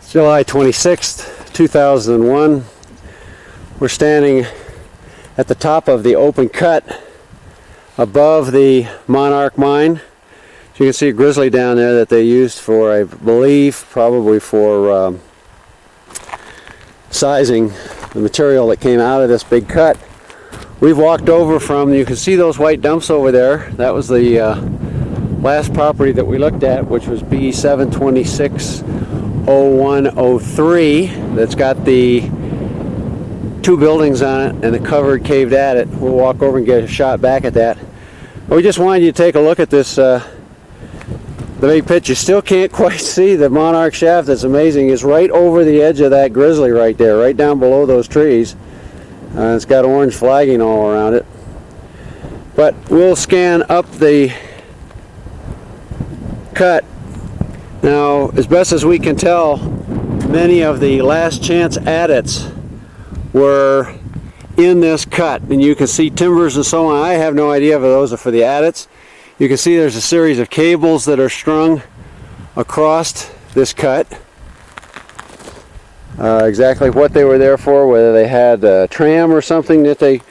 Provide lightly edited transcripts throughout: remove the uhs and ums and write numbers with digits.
July 26th, 2001. We're standing at the top of the open cut above the Monarch mine. So you can see a grizzly down there that they used for, I believe, probably for sizing the material that came out of this big cut. We've walked over from, you can see those white dumps over there. That was the last property that we looked at, which was B726-0103. That's got the two buildings on it and the covered caved at it. We'll walk over and get a shot back at that. But we just wanted you to take a look at this, the big pit. You still can't quite see the Monarch shaft. That's amazing. It's right over the edge of that grizzly right there, right down below those trees. It's got orange flagging all around it. But we'll scan up the cut. Now, as best as we can tell, many of the last chance adits were in this cut, and you can see timbers and so on. I have no idea if those are for the adits. You can see there's a series of cables that are strung across this cut. Exactly what they were there for, whether they had a tram or something that they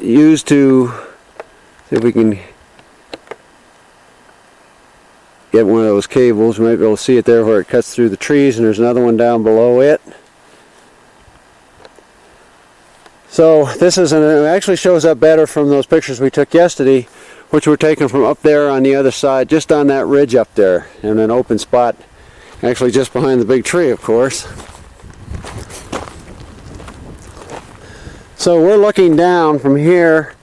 used to, see if we can get one of those cables. We might be able to see it there where it cuts through the trees, and there's another one down below it. So this is it actually shows up better from those pictures we took yesterday, which were taken from up there on the other side, just on that ridge up there, in an open spot, actually just behind the big tree, of course. So we're looking down from here,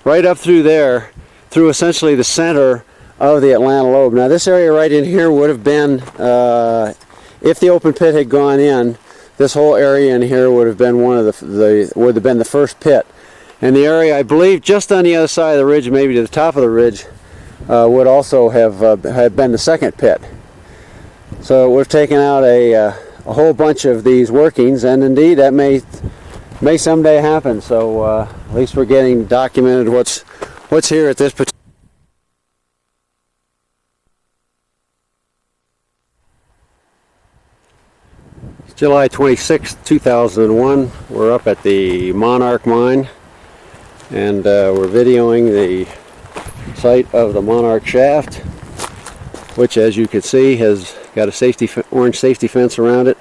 right up through there, through essentially the center of the Atlanta lobe. Now this area right in here would have been, if the open pit had gone in, this whole area in here would have been one of would have been the first pit. And the area, I believe, just on the other side of the ridge, maybe to the top of the ridge, would also have been the second pit. So we've taken out a whole bunch of these workings, and indeed that may someday happen. So at least we're getting documented what's here at this particular. July 26, 2001. We're up at the Monarch mine, and we're videoing the site of the Monarch shaft, which, as you can see, has got a orange safety fence around it.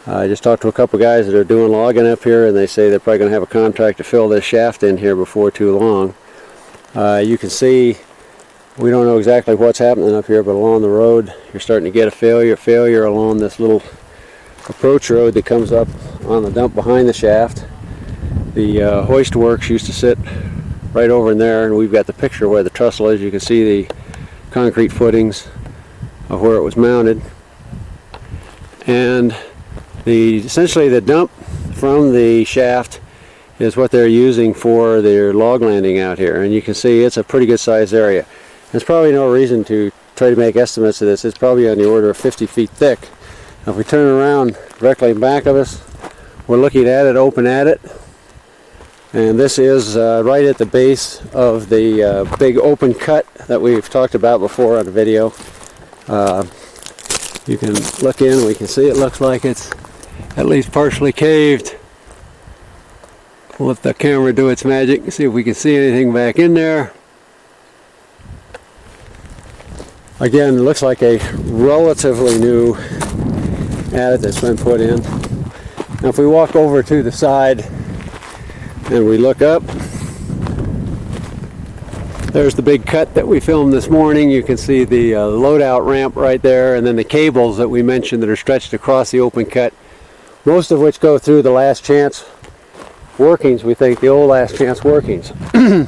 I just talked to a couple guys that are doing logging up here, and they say they're probably going to have a contract to fill this shaft in here before too long. You can see we don't know exactly what's happening up here, but along the road you're starting to get a failure along this little approach road that comes up on the dump behind the shaft. The hoist works used to sit right over in there, and we've got the picture where the trestle is. You can see the concrete footings of where it was mounted, and essentially the dump from the shaft is what they're using for their log landing out here. And you can see it's a pretty good sized area. There's probably no reason to try to make estimates of this. It's probably on the order of 50 feet thick. Now if we turn around directly in back of us, we're looking at it, open at it, and this is right at the base of the big open cut that we've talked about before on the video. You can look in, we can see it looks like it's at least partially caved. We'll let the camera do its magic and see if we can see anything back in there. Again, it looks like a relatively new adit that's been put in. Now if we walk over to the side and we look up, there's the big cut that we filmed this morning. You can see the loadout ramp right there, and then the cables that we mentioned that are stretched across the open cut, most of which go through the last chance workings, we think the old last chance workings. And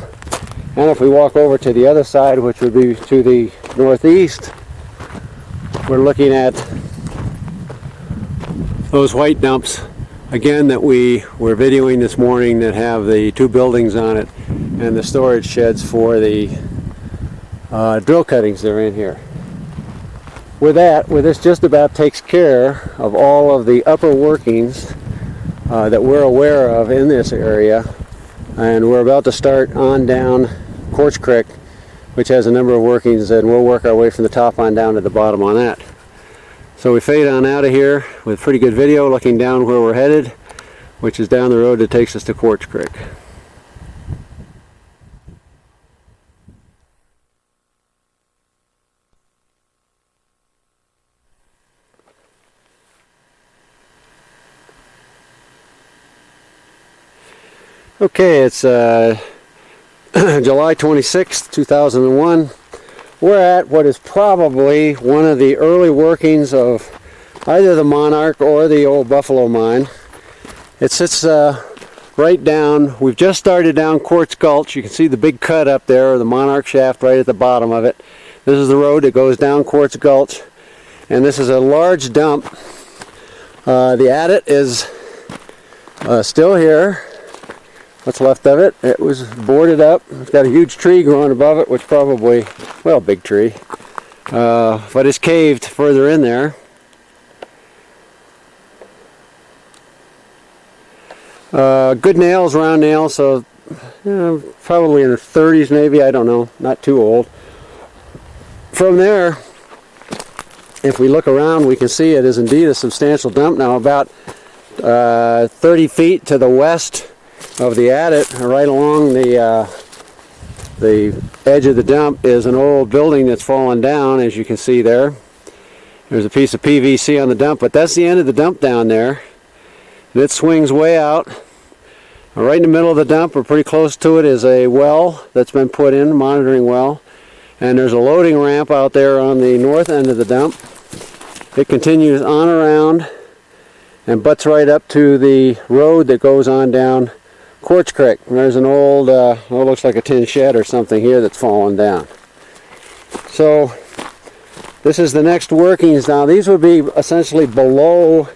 if we walk over to the other side, which would be to the northeast, we're looking at those white dumps again that we were videoing this morning that have the two buildings on it and the storage sheds for the drill cuttings that are in here. With this just about takes care of all of the upper workings that we're aware of in this area, and we're about to start on down Quartz Creek, which has a number of workings, and we'll work our way from the top on down to the bottom on that. So we fade on out of here with pretty good video looking down where we're headed, which is down the road that takes us to Quartz Creek. Okay, it's July 26th, 2001. We're at what is probably one of the early workings of either the Monarch or the old Buffalo mine. It sits right down, we've just started down Quartz Gulch. You can see the big cut up there, or the Monarch shaft right at the bottom of it. This is the road that goes down Quartz Gulch, and this is a large dump. The adit is still here. What's left of it. It was boarded up. It's got a huge tree growing above it, which probably, well, big tree. But it's caved further in there. Good nails, round nails, so probably in the 30s maybe, I don't know, not too old. From there, if we look around, we can see it is indeed a substantial dump. Now about 30 feet to the west of the adit, right along the edge of the dump, is an old building that's fallen down, as you can see there. There's a piece of PVC on the dump, but that's the end of the dump down there. And it swings way out. Right in the middle of the dump, or pretty close to it, is a well that's been put in, monitoring well. And there's a loading ramp out there on the north end of the dump. It continues on around and butts right up to the road that goes on down Quartz Creek. And there's an old, looks like a tin shed or something here that's fallen down. So this is the next workings now. These would be essentially below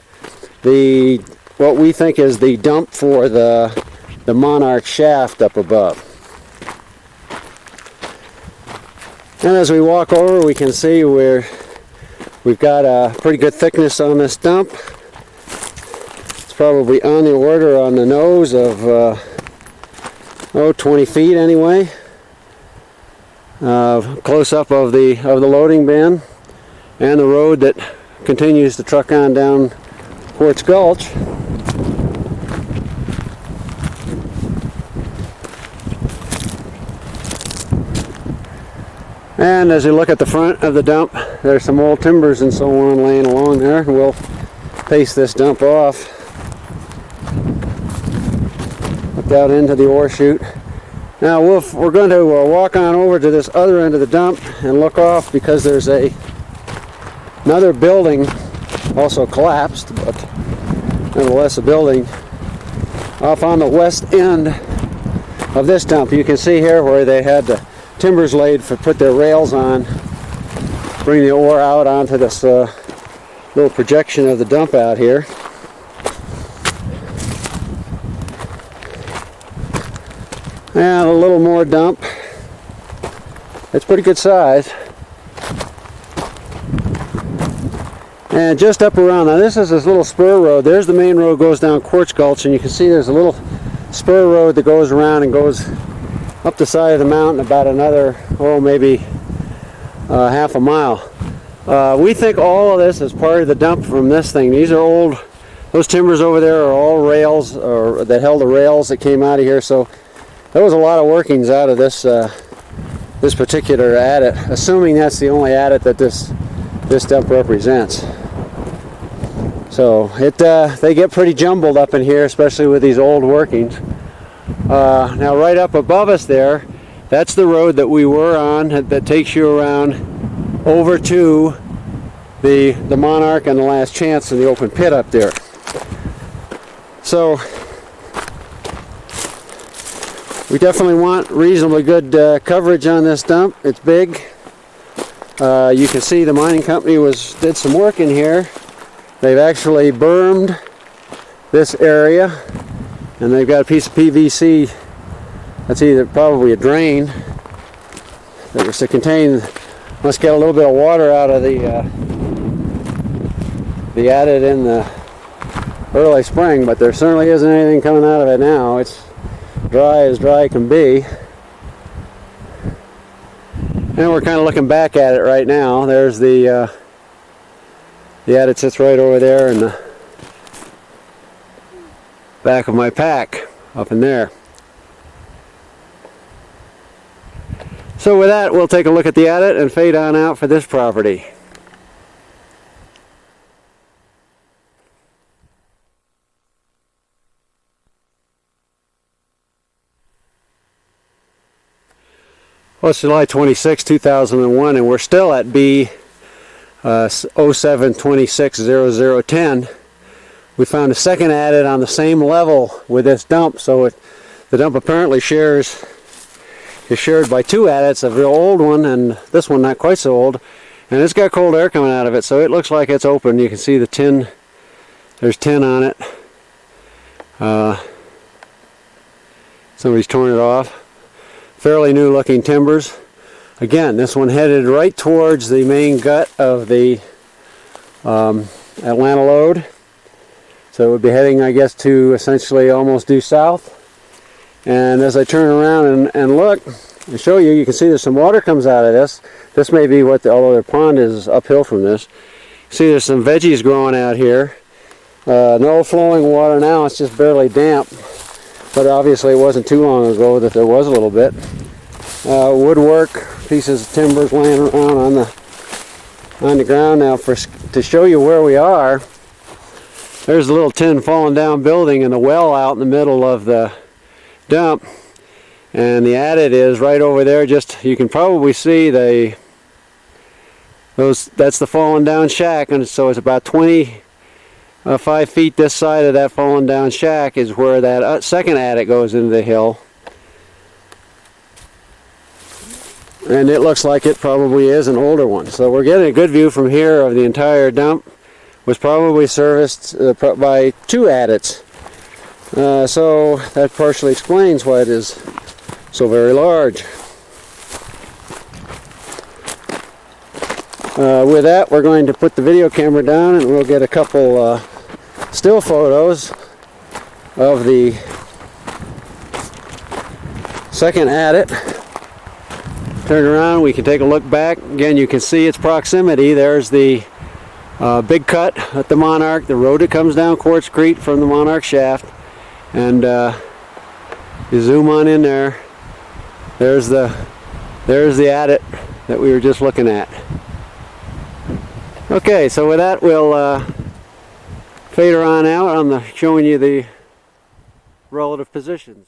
the, what we think is the dump for the Monarch shaft up above. And as we walk over, we can see we've got a pretty good thickness on this dump. Probably on the order on the nose of 20 feet anyway. Close up of the loading bin and the road that continues to truck on down Quartz Gulch. And as you look at the front of the dump, there's some old timbers and so on laying along there. We'll pace this dump off out into the ore chute. Now we're going to walk on over to this other end of the dump and look off, because there's another building also collapsed, but nevertheless a building off on the west end of this dump. You can see here where they had the timbers laid for put their rails on, bring the ore out onto this little projection of the dump out here. And a little more dump. It's pretty good size. And just up around, now this is this little spur road. There's the main road, goes down Quartz Gulch, and you can see there's a little spur road that goes around and goes up the side of the mountain about another, maybe half a mile. We think all of this is part of the dump from this thing. These are old, those timbers over there are all rails, or that held the rails that came out of here. So there was a lot of workings out of this this particular adit, assuming that's the only adit that this dump represents. So they get pretty jumbled up in here, especially with these old workings. Now right up above us there, that's the road that we were on that takes you around over to the Monarch and the Last Chance in the open pit up there. So we definitely want reasonably good coverage on this dump. It's big. You can see the mining company did some work in here. They've actually bermed this area, and they've got a piece of PVC that's probably a drain that was to contain, must get a little bit of water out of the adit in the early spring, but there certainly isn't anything coming out of it now. It's dry as dry can be. And we're kind of looking back at it right now. There's the The adit sits right over there in the back of my pack, up in there. So with that, we'll take a look at the adit and fade on out for this property. Well, it's July 26, 2001, and we're still at B 07260010. We found a second adit on the same level with this dump, so the dump apparently is shared by two adits, a real old one and this one not quite so old, and it's got cold air coming out of it, so it looks like it's open. You can see the tin, there's tin on it. Somebody's torn it off. Fairly new looking timbers. Again, this one headed right towards the main gut of the Atlanta lode. So it would be heading, I guess, to essentially almost due south. And as I turn around and look and show you, you can see there's some water comes out of this. This may be what although the pond is uphill from this. See there's some veggies growing out here. No flowing water now, it's just barely damp. But obviously it wasn't too long ago that there was a little bit. Woodwork, pieces of timbers laying around on the ground. Now to show you where we are, there's a little tin fallen down building and the well out in the middle of the dump. And the adit is right over there. Just you can probably see that's the fallen down shack, and so it's about 5 feet this side of that fallen down shack is where that second adit goes into the hill. And it looks like it probably is an older one. So we're getting a good view from here of the entire dump. Was probably serviced by two adits. So that partially explains why it is so very large. With that, we're going to put the video camera down and we'll get a couple still photos of the second adit. Turn around, we can take a look back. Again, you can see its proximity. There's the big cut at the Monarch, the road that comes down Quartz Creek from the Monarch shaft. And you zoom on in there. There's the adit that we were just looking at. Okay, so with that, we'll fade her on out. I'm showing you the relative positions.